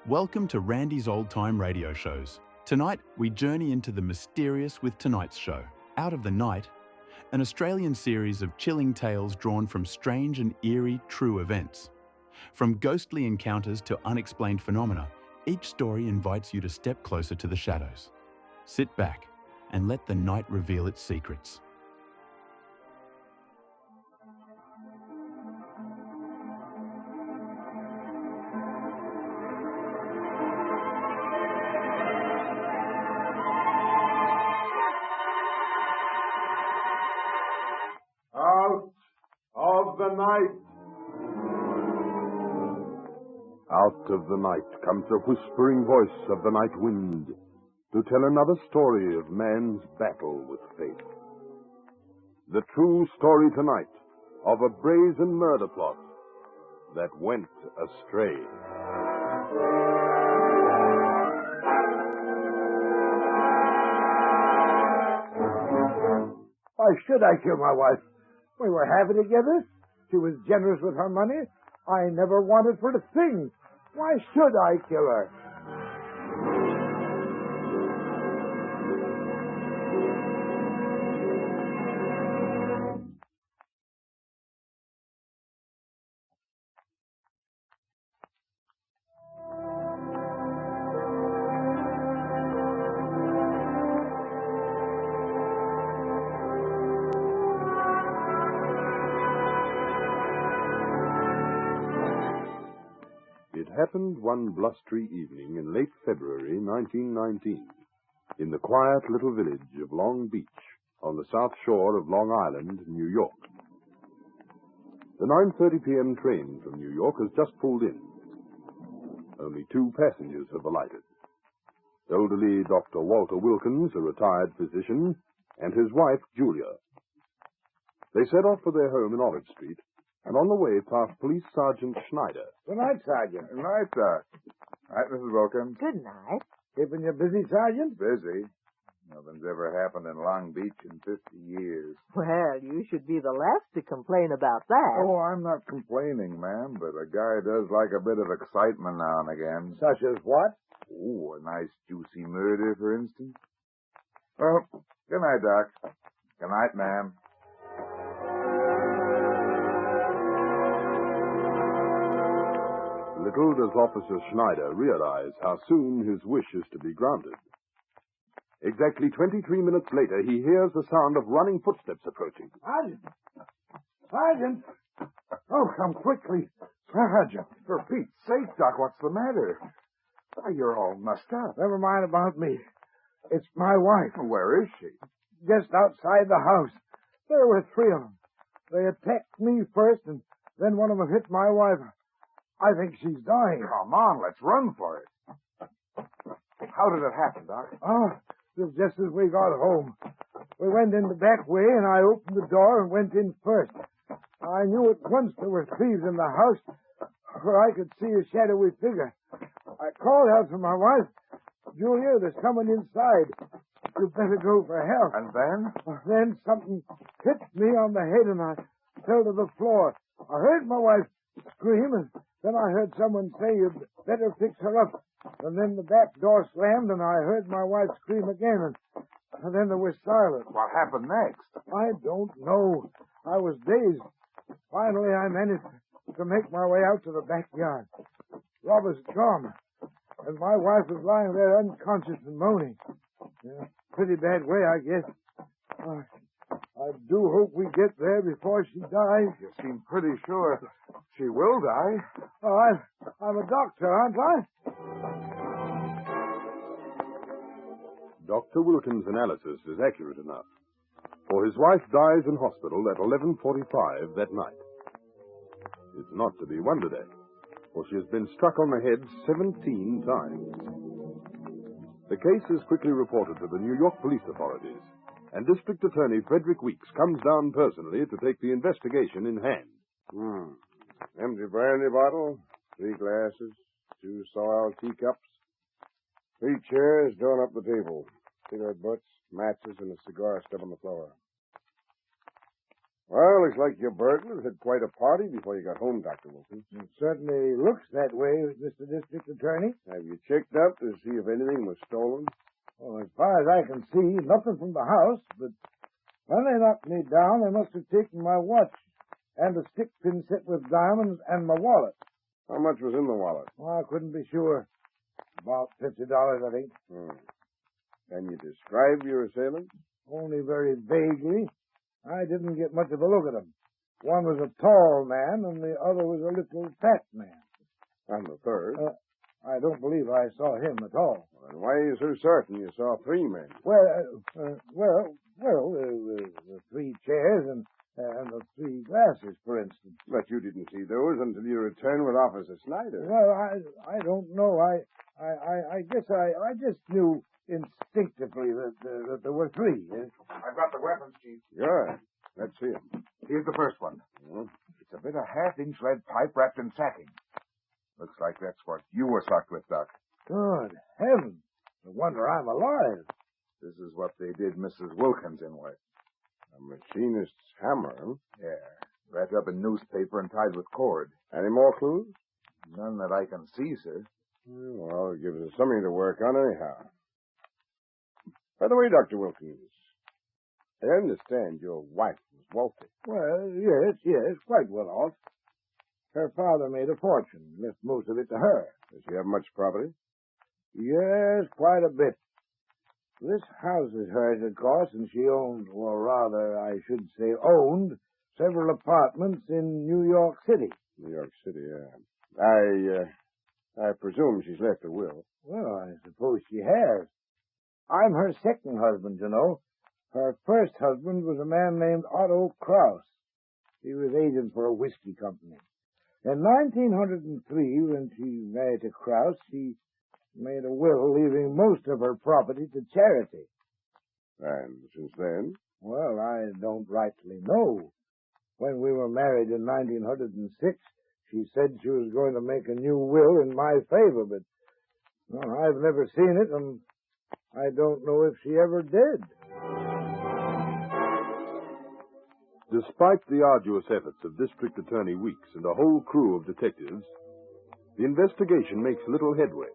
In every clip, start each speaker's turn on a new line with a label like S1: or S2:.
S1: Welcome to Randy's Old Time Radio Shows. Tonight, we journey into the mysterious with tonight's show, Out of the Night, an Australian series of chilling tales drawn from strange and eerie true events. From ghostly encounters to unexplained phenomena, each story invites you to step closer to the shadows. Sit back and let the night reveal its secrets.
S2: Out of the night comes the whispering voice of the night wind to tell another story of man's battle with fate. The true story tonight of a brazen murder plot that went astray.
S3: Why should I kill my wife? We were happy together. She was generous with her money. I never wanted for a thing. Why should I kill her?
S2: It happened one blustery evening in late February 1919 in the quiet little village of Long Beach on the south shore of Long Island, New York. The 9:30 p.m. train from New York has just pulled in. Only 2 passengers have alighted. Elderly Dr. Walter Wilkins, a retired physician, and his wife, Julia. They set off for their home in Olive Street, and on the way passed Police Sergeant Schneider.
S3: Good night, Sergeant.
S4: Good night, Doc. Night, Mrs. Wilkins.
S5: Good night.
S3: Keeping you busy, Sergeant?
S4: Busy. Nothing's ever happened in Long Beach in 50 years.
S5: Well, you should be the last to complain about that.
S4: Oh, I'm not complaining, ma'am, but a guy does like a bit of excitement now and again.
S3: Such as what?
S4: Oh, a nice juicy murder, for instance. Well, good night, Doc. Good night, ma'am.
S2: Little does Officer Schneider realize how soon his wish is to be granted. Exactly 23 minutes later, he hears the sound of running footsteps approaching.
S3: Sergeant! Sergeant! Oh, come quickly. Sergeant!
S4: For Pete's sake, Doc, what's the matter? Why, you're all mussed up.
S3: Never mind about me. It's my wife.
S4: Where is she?
S3: Just outside the house. There were 3 of them. They attacked me first, and then one of them hit my wife. I think she's dying.
S4: Come on, let's run for it. How did it happen, Doc?
S3: Oh, it was just as we got home. We went in the back way, and I opened the door and went in first. I knew at once there were thieves in the house, for I could see a shadowy figure. I called out to my wife, Julia, there's someone inside. You better go for help.
S4: And then?
S3: Then something hit me on the head, and I fell to the floor. I heard my wife scream, and then I heard someone say, you'd better fix her up. And then the back door slammed, and I heard my wife scream again, and then there was silence.
S4: What happened next?
S3: I don't know. I was dazed. Finally, I managed to make my way out to the backyard. Robbers had gone, and my wife was lying there unconscious and moaning. Yeah, pretty bad way, I guess. I do hope we get there before she dies.
S4: You seem pretty sure she will die.
S3: Oh, I'm a doctor, aren't I?
S2: Dr. Wilkins' analysis is accurate enough, for his wife dies in hospital at 11:45 that night. It's not to be wondered at, for she has been struck on the head 17 times. The case is quickly reported to the New York police authorities, and District Attorney Frederick Weeks comes down personally to take the investigation in hand.
S6: Empty brandy bottle, 3 glasses, 2 soiled teacups, 3 chairs drawn up the table, cigarette butts, matches, and a cigar stub on the floor. Well, looks like your burglars had quite a party before you got home, Dr. Wilkins.
S3: It certainly looks that way, Mr. District Attorney.
S6: Have you checked up to see if anything was stolen?
S3: Well, as far as I can see, nothing from the house, but when they knocked me down, they must have taken my watch and a stick pin set with diamonds and my wallet.
S6: How much was in the wallet?
S3: Well, I couldn't be sure. About $50, I think.
S6: Can you describe your assailants?
S3: Only very vaguely. I didn't get much of a look at them. One was a tall man, and the other was a little fat man.
S6: And the third?
S3: I don't believe I saw him at all.
S6: Well, then why are you so certain you saw three men?
S3: Well, the three chairs and the three glasses, for instance.
S6: But you didn't see those until you returned with Officer Snyder.
S3: Well, I don't know. I guess I just knew instinctively that there were three.
S4: I've got the weapons, Chief.
S6: Good. Let's see them.
S4: Here's the first one. It's a bit of half-inch lead pipe wrapped in sacking. Looks like that's what you were socked with, Doc.
S3: Good heavens. No wonder I'm alive.
S4: This is what they did Mrs. Wilkins in with.
S6: A machinist's hammer, huh?
S4: Yeah. Wrapped up in newspaper and tied with cord.
S6: Any more clues?
S4: None that I can see, sir.
S6: Well, it gives us something to work on anyhow. By the way, Dr. Wilkins, I understand your wife was wealthy.
S3: Well, yes, quite well off. Her father made a fortune, left most of it to her.
S6: Does she have much property?
S3: Yes, quite a bit. This house is hers, of course, and she owned, or rather, I should say owned, several apartments in New York City.
S6: New York City, yeah. I presume she's left a will.
S3: Well, I suppose she has. I'm her second husband, you know. Her first husband was a man named Otto Kraus. He was agent for a whiskey company. In 1903, when she married to Kraus, she made a will leaving most of her property to charity.
S6: And since then?
S3: Well, I don't rightly know. When we were married in 1906, she said she was going to make a new will in my favor, but I've never seen it, and I don't know if she ever did.
S2: Despite the arduous efforts of District Attorney Weeks and a whole crew of detectives, the investigation makes little headway.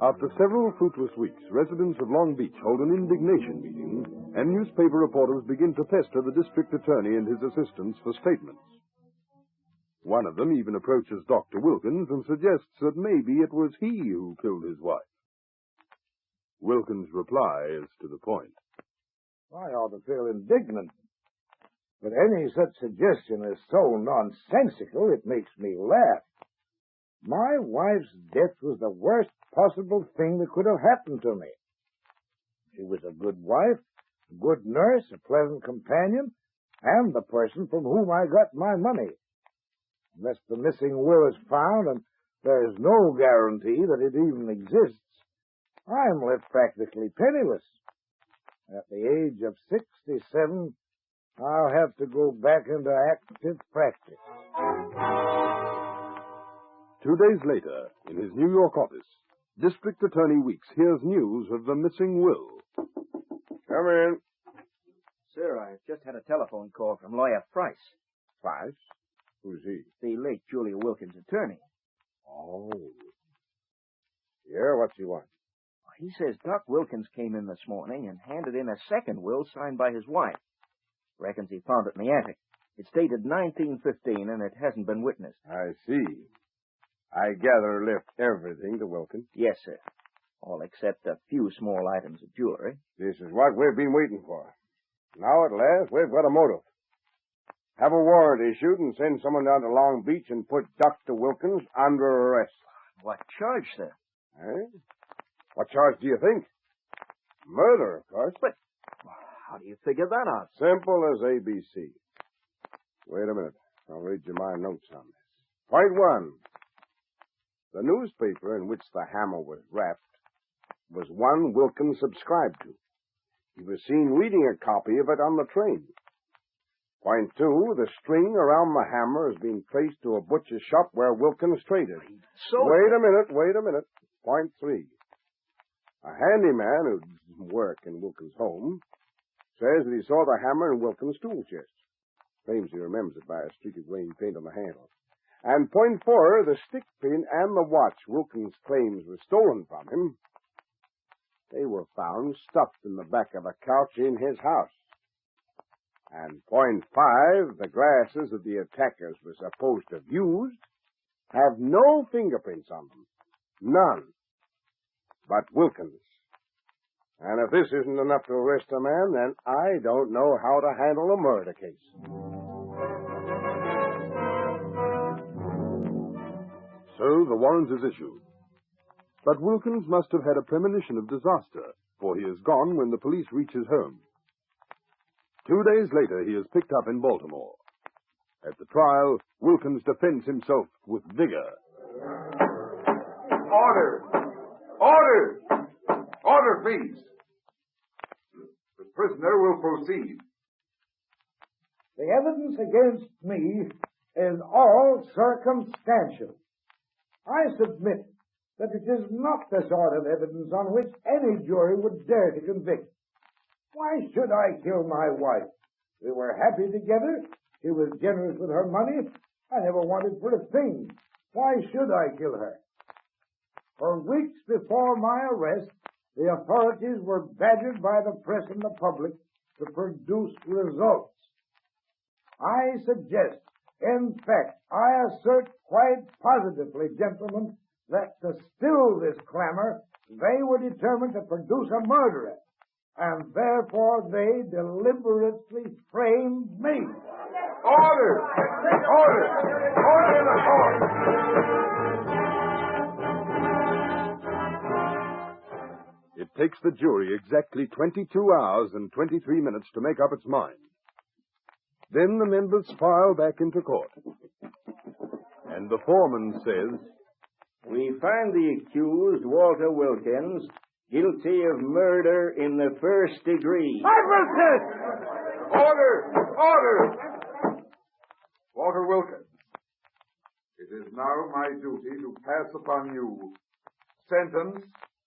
S2: After several fruitless weeks, residents of Long Beach hold an indignation meeting, and newspaper reporters begin to pester the district attorney and his assistants for statements. One of them even approaches Dr. Wilkins and suggests that maybe it was he who killed his wife. Wilkins' reply is to the point.
S3: I ought to feel indignant. But any such suggestion is so nonsensical, it makes me laugh. My wife's death was the worst possible thing that could have happened to me. She was a good wife, a good nurse, a pleasant companion, and the person from whom I got my money. Unless the missing will is found, and there is no guarantee that it even exists, I'm left practically penniless. At the age of 67, I'll have to go back into active practice.
S2: 2 days later, in his New York office, District Attorney Weeks hears news of the missing will.
S6: Come in.
S7: Sir, I've just had a telephone call from Lawyer Price.
S6: Price? Who's he?
S7: The late Julia Wilkins' attorney.
S6: Oh. Yeah, what's he want?
S7: He says Doc Wilkins came in this morning and handed in a second will signed by his wife. Reckons he found it in the attic. It's dated 1915, and it hasn't been witnessed.
S6: I see. I gather left everything to Wilkins.
S7: Yes, sir. All except a few small items of jewelry.
S6: This is what we've been waiting for. Now, at last, we've got a motive. Have a warrant issued and send someone down to Long Beach and put Dr. Wilkins under arrest.
S7: What charge, sir?
S6: Eh? What charge do you think? Murder, of course.
S7: But how do you figure that out?
S6: Simple as ABC. Wait a minute. I'll read you my notes on this. Point 1. The newspaper in which the hammer was wrapped was one Wilkins subscribed to. He was seen reading a copy of it on the train. Point 2, the string around the hammer has been traced to a butcher's shop where Wilkins traded.
S7: So...
S6: Wait a minute. Point 3. A handyman who didn't work in Wilkins' home Says that he saw the hammer in Wilkins' tool chest. Claims he remembers it by a streak of green paint on the handle. And point for the stick pin and the watch Wilkins claims were stolen from him, they were found stuffed in the back of a couch in his house. And point 5, the glasses that the attackers were supposed to have used have no fingerprints on them. None. But Wilkins. And if this isn't enough to arrest a man, then I don't know how to handle a murder case.
S2: So the warrant is issued. But Wilkins must have had a premonition of disaster, for he is gone when the police reach his home. 2 days later, he is picked up in Baltimore. At the trial, Wilkins defends himself with vigor.
S4: Order! Order! Order, please. The prisoner will proceed.
S3: The evidence against me is all circumstantial. I submit that it is not the sort of evidence on which any jury would dare to convict. Why should I kill my wife? We were happy together. She was generous with her money. I never wanted for a thing. Why should I kill her? For weeks before my arrest, the authorities were badgered by the press and the public to produce results. I suggest, in fact, I assert quite positively, gentlemen, that to still this clamor, they were determined to produce a murderer, and therefore they deliberately framed me.
S4: Order! Order! Order in the court!
S2: It takes the jury exactly 22 hours and 23 minutes to make up its mind. Then the members file back into court. And the foreman says,
S7: We find the accused, Walter Wilkins, guilty of murder in the first degree.
S4: Order! Order! Walter Wilkins, it is now my duty to pass upon you sentence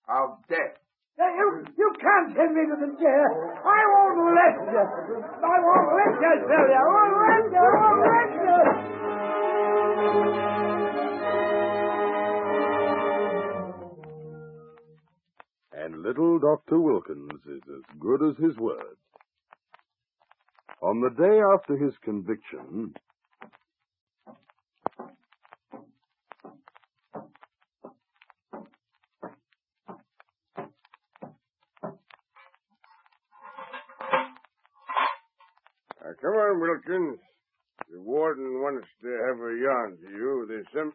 S4: of death.
S3: You can't send me to the jail. I won't let you. I won't let you, Sally. I won't let you. I won't let you.
S2: and little Dr. Wilkins is as good as his word. On the day after his conviction,
S6: Come on, Wilkins. The warden wants to have a yarn to you. There's some...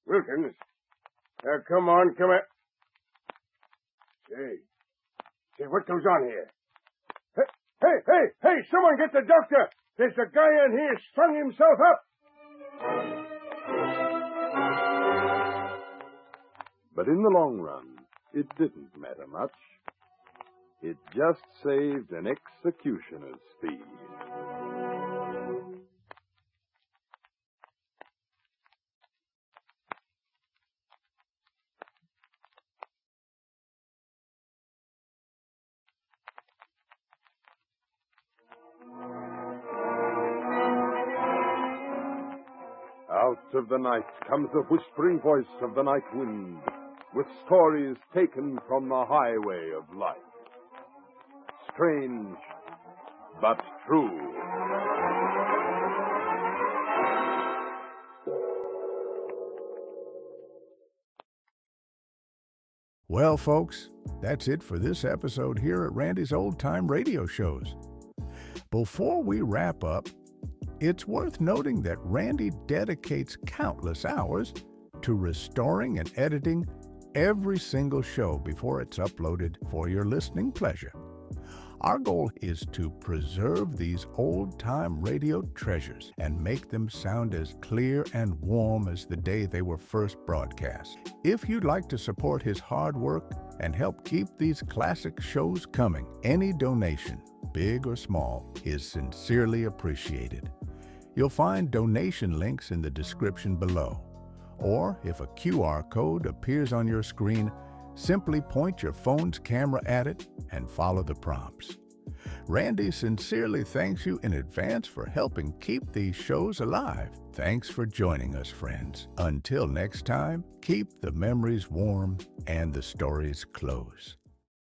S6: Wilkins. Now, come on. Say, what goes on here? Hey, someone get the doctor. There's a guy in here strung himself up.
S2: but in the long run, it didn't matter much. It just saved an executioner's fee. Out of the night comes the whispering voice of the night wind, with stories taken from the highway of life. Strange, but true.
S8: Well, folks, that's it for this episode here at Randy's Old Time Radio Shows. Before we wrap up, it's worth noting that Randy dedicates countless hours to restoring and editing every single show before it's uploaded for your listening pleasure. Our goal is to preserve these old-time radio treasures and make them sound as clear and warm as the day they were first broadcast. If you'd like to support his hard work and help keep these classic shows coming, any donation, big or small, is sincerely appreciated. You'll find donation links in the description below. Or if a QR code appears on your screen, simply point your phone's camera at it and follow the prompts. Randy sincerely thanks you in advance for helping keep these shows alive. Thanks for joining us, friends. Until next time, keep the memories warm and the stories close.